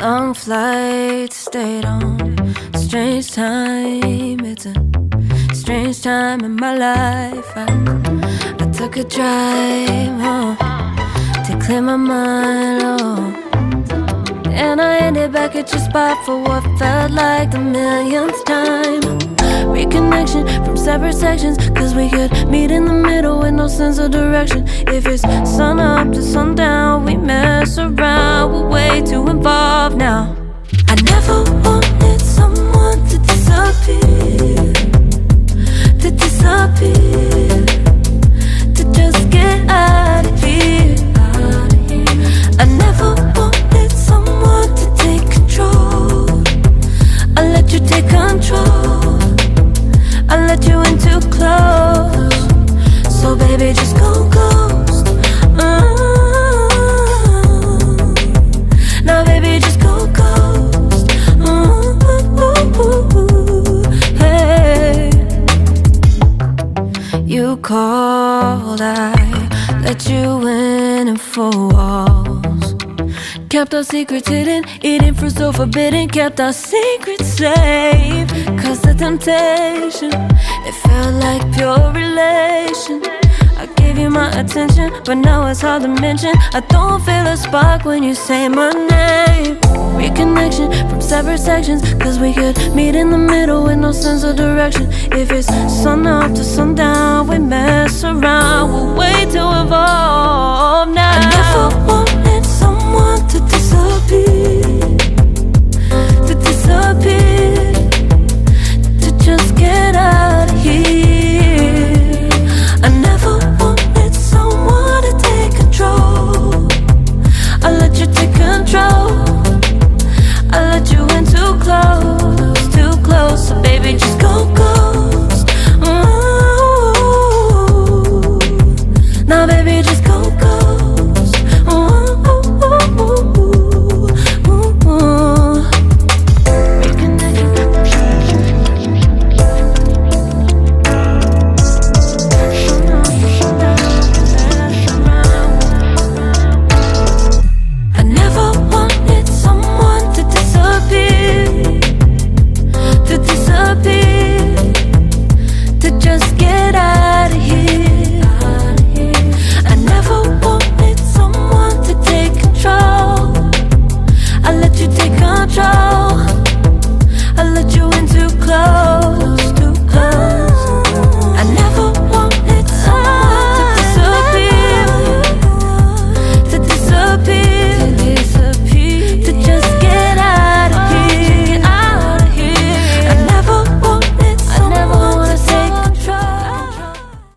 Long flight, stayed on strange time. It's a strange time in my life. I took a drive to clear my mind, and I ended back at your spot for what felt like the millionth time. Reconnection from separate sections, cause we could meet in the middle with no sense of direction. If it's sun up to sundown, we mess around, we're way too involved now. I never wanted someone to disappear, to disappear, to just get out of here. I never wanted someone to take control. I let you take control, I let you in too close. So baby, just go ghost. Now baby, just go ghost. Hey, you called, I let you in and 4 walls. Kept our secrets hidden, eating fruit so forbidden. Kept our secrets safe, cause the temptation, it felt like pure relation. I gave you my attention, but now it's hard to mention. I don't feel a spark when you say my name. Reconnection from separate sections, cause we could meet in the middle with no sense of direction. If it's sun up to sundown, we mess around, we're way too involved now. I never want